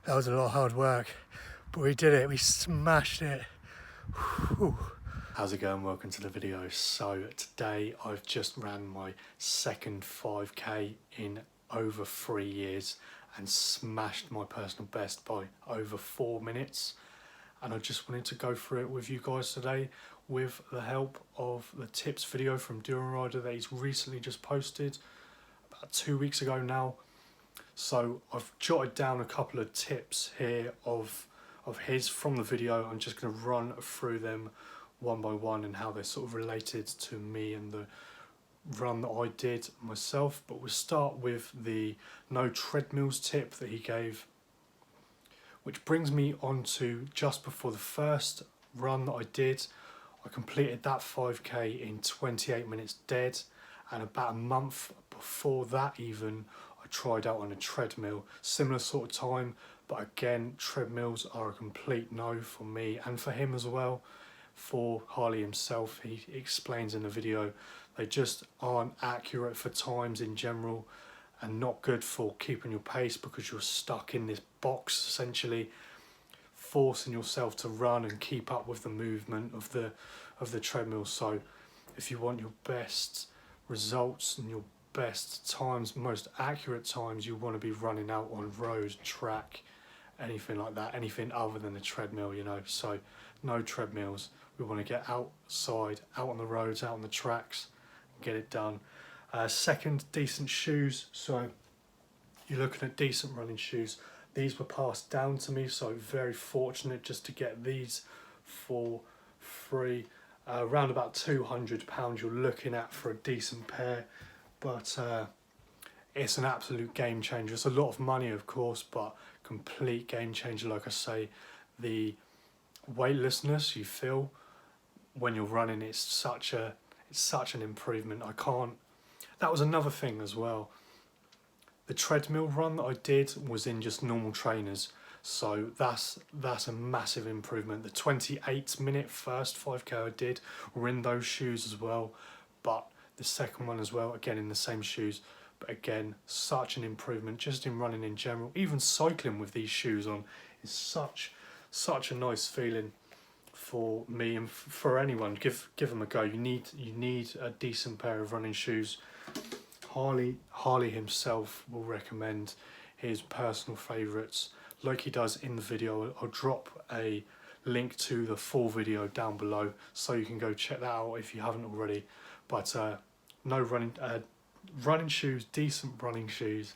That was a lot of hard work, but we did it. We smashed it. Whew. How's it going? Welcome to the video. So today I've just ran my second 5k in over 3 years and smashed my personal best by over 4 minutes. And I just wanted to go through it with you guys today with the help of the tips video from Durianrider that he's recently just posted about 2 weeks ago now. So I've jotted down a couple of tips here of his from the video. I'm just going to run through them one by one and how they're sort of related to me and the run that I did myself. But we'll start with the no treadmills tip that he gave, which brings me on to just before the first run that I did. I completed that 5k in 28 minutes dead, and about a month before that even I tried out on a treadmill, similar sort of time, but again treadmills are a complete no for me and for him as well. For Harley himself, he explains in the video, they just aren't accurate for times in general and not good for keeping your pace because you're stuck in this box essentially, forcing yourself to run and keep up with the movement of the treadmill. So if you want your best results and your best times, most accurate times, you want to be running out on road, track, anything like that, anything other than a treadmill, you know. So no treadmills. We want to get outside, out on the roads, out on the tracks, and get it done. Second, decent shoes. So you're looking at decent running shoes. These were passed down to me, so very fortunate just to get these for free. Around about £200 you're looking at for a decent pair, but it's an absolute game changer. It's a lot of money of course, but complete game changer. Like I say, the weightlessness you feel when you're running, it's such an improvement. That was another thing as well. The treadmill run that I did was in just normal trainers, so that's a massive improvement. The 28-minute first 5k I did were in those shoes as well, but the second one as well, again in the same shoes. But again, such an improvement just in running in general. Even cycling with these shoes on is such a nice feeling for me and for anyone. Give them a go. You need a decent pair of running shoes. Harley himself will recommend his personal favourites like he does in the video. I'll drop a link to the full video down below so you can go check that out if you haven't already. But no running shoes, decent running shoes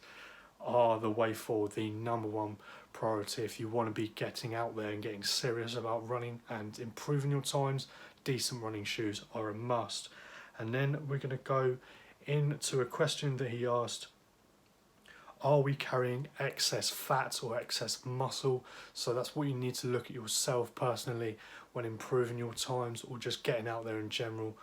are the way forward, the number one priority. If you want to be getting out there and getting serious about running and improving your times, decent running shoes are a must. And then we're going to go into a question that he asked: are we carrying excess fat or excess muscle? So that's what you need to look at yourself personally when improving your times or just getting out there in general.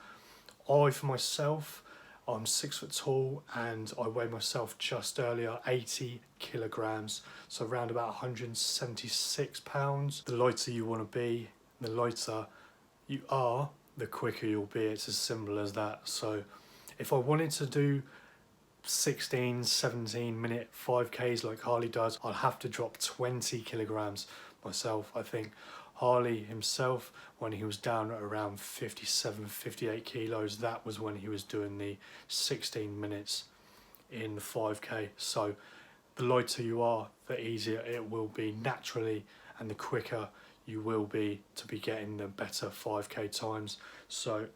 For myself, I'm 6 foot tall and I weigh myself just earlier 80 kilograms, so around about 176 pounds. The lighter you want to be, the lighter you are, the quicker you'll be. It's as simple as that. So if I wanted to do 16-17 minute 5Ks like Harley does, I'll have to drop 20 kilograms myself. I think Harley himself, when he was down at around 57-58 kilos, that was when he was doing the 16 minutes in the 5K. So the lighter you are, the easier it will be naturally, and the quicker you will be to be getting the better 5k times. So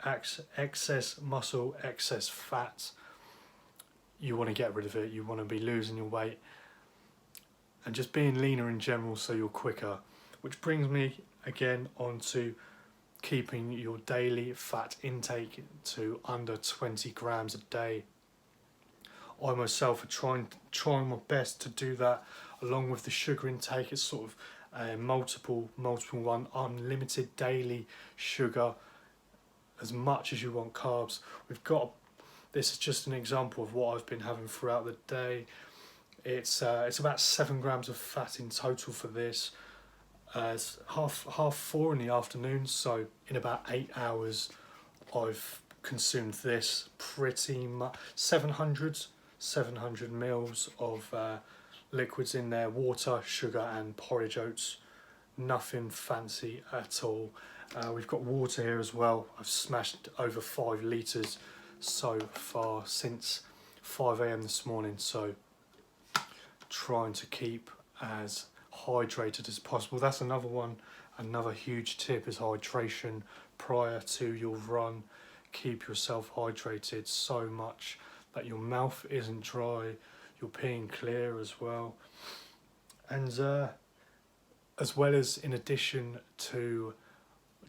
excess muscle, excess fat, you want to get rid of it. You want to be losing your weight and just being leaner in general so you're quicker. Which brings me again on to keeping your daily fat intake to under 20 grams a day. I myself are trying my best to do that along with the sugar intake. It's sort of multiple one, unlimited daily sugar, as much as you want carbs. This is just an example of what I've been having throughout the day. It's about 7 grams of fat in total for this. It's half 4 in the afternoon, so in about 8 hours I've consumed this pretty much 700 mils of liquids in there: water, sugar and porridge oats. Nothing fancy at all. We've got water here as well. I've smashed over 5 litres so far since 5 AM this morning, so trying to keep as hydrated as possible. That's another one, another huge tip is hydration prior to your run. Keep yourself hydrated so much that your mouth isn't dry, you're peeing clear as well. And as well as, in addition to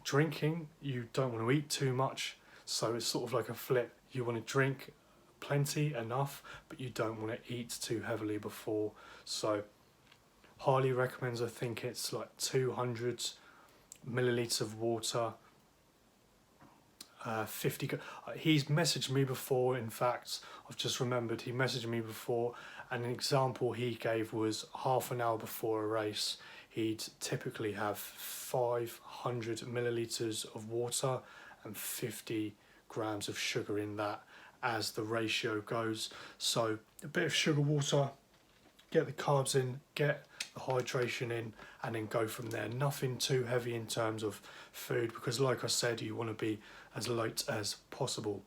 drinking, you don't want to eat too much, so it's sort of like a flip. You want to drink plenty, enough, but you don't want to eat too heavily before. So highly recommends, I think it's like 200 millilitres of water, 50. He's messaged me before, in fact, I've just remembered, he messaged me before, and an example he gave was half an hour before a race, he'd typically have 500 millilitres of water and 50 grams of sugar in that as the ratio goes. So a bit of sugar water, get the carbs in, get the hydration in, and then go from there. Nothing too heavy in terms of food, because like I said, you want to be as light as possible.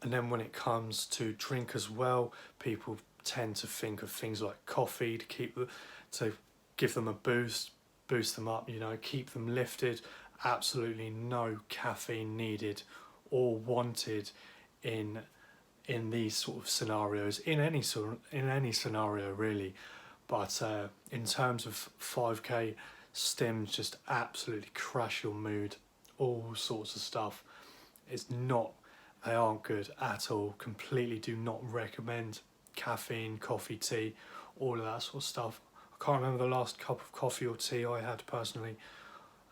And then when it comes to drink as well, people tend to think of things like coffee to give them a boost them up, you know, keep them lifted. Absolutely no caffeine needed or wanted in these sort of scenarios, in any scenario really. But in terms of 5k, stims just absolutely crash your mood, all sorts of stuff. They aren't good at all. Completely do not recommend caffeine, coffee, tea, all of that sort of stuff. I can't remember the last cup of coffee or tea I had personally.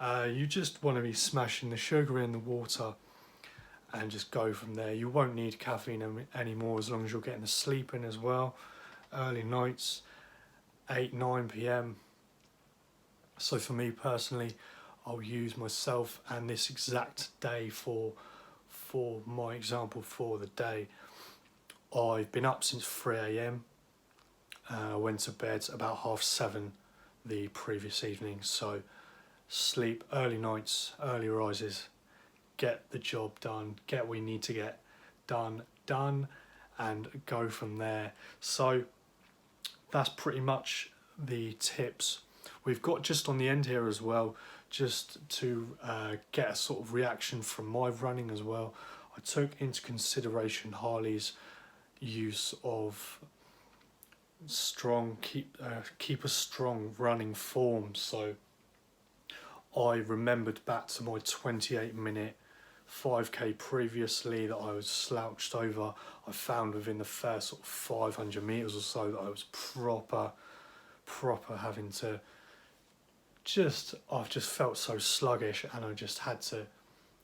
You just want to be smashing the sugar in the water and just go from there. You won't need caffeine anymore as long as you're getting the sleep in as well. Early nights, 8-9 PM. So for me personally, I'll use myself and this exact day for my example for the day. I've been up since 3 AM. I went to bed about 7:30 the previous evening. So sleep, early nights, early rises, get the job done, get what we need to get done, and go from there. So that's pretty much the tips. We've got just on the end here as well, just to get a sort of reaction from my running as well. I took into consideration Harley's use of keep a strong running form. So I remembered back to my 28-minute 5k previously that I was slouched over. I found within the first sort of 500 meters or so that I was proper having to I've just felt so sluggish, and I just had to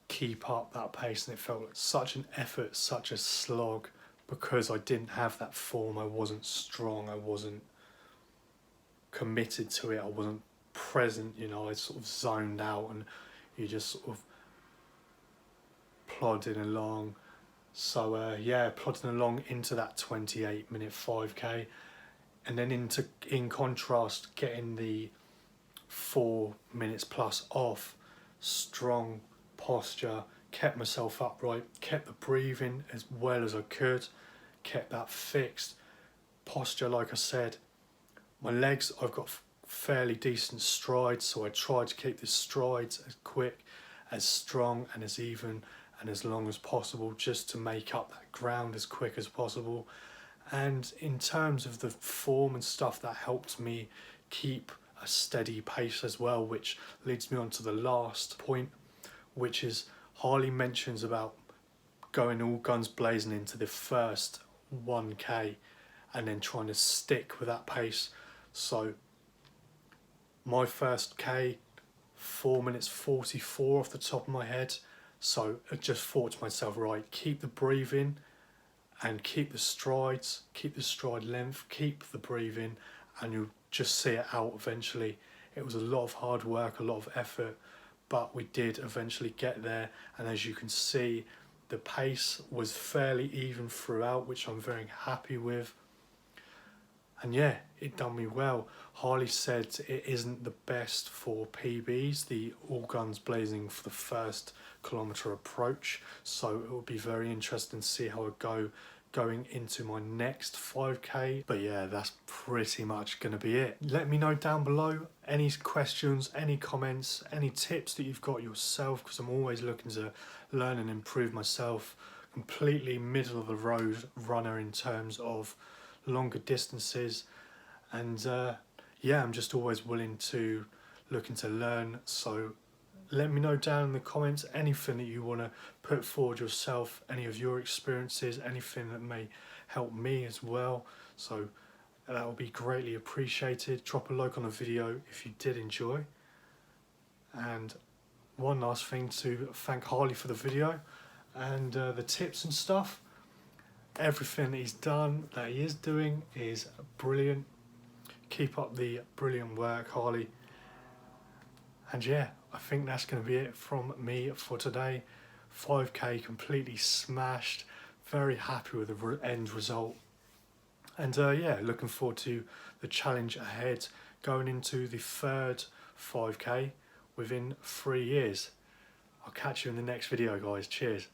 keep up that pace, and it felt like such an effort, such a slog, because I didn't have that form. I wasn't strong, I wasn't committed to it, I wasn't present, you know. I sort of zoned out, and you just sort of plodding along. So plodding along into that 28-minute 5k, and then in contrast, getting the 4 minutes plus off, strong posture, kept myself upright, kept the breathing as well as I could, kept that fixed posture. Like I said, my legs, I've got fairly decent strides, so I tried to keep the strides as quick, as strong and as even and as long as possible, just to make up that ground as quick as possible. And in terms of the form and stuff, that helped me keep a steady pace as well, which leads me on to the last point, which is Harley mentions about going all guns blazing into the first 1k and then trying to stick with that pace. So my first k, 4 minutes 44 off the top of my head. So I just thought to myself, right, keep the breathing and keep the strides, keep the stride length, keep the breathing, and you'll just see it out eventually. It was a lot of hard work, a lot of effort, but we did eventually get there. And as you can see, the pace was fairly even throughout, which I'm very happy with. And yeah, it done me well. Harley said it isn't the best for PBs, the all guns blazing for the first kilometre approach. So it will be very interesting to see how I go going into my next 5k. But yeah, that's pretty much going to be it. Let me know down below any questions, any comments, any tips that you've got yourself, because I'm always looking to learn and improve myself. Completely middle of the road runner in terms of longer distances, and yeah, I'm just always willing to looking to learn. So let me know down in the comments anything that you want to put forward yourself, any of your experiences, anything that may help me as well. So that will be greatly appreciated. Drop a like on the video if you did enjoy. And one last thing, to thank Harley for the video and the tips and stuff. Everything he's done, that he is doing, is brilliant. Keep up the brilliant work, Harley. And yeah, I think that's going to be it from me for today. 5k completely smashed. Very happy with the end result. And yeah, looking forward to the challenge ahead, going into the third 5k within 3 years. I'll catch you in the next video, guys. Cheers.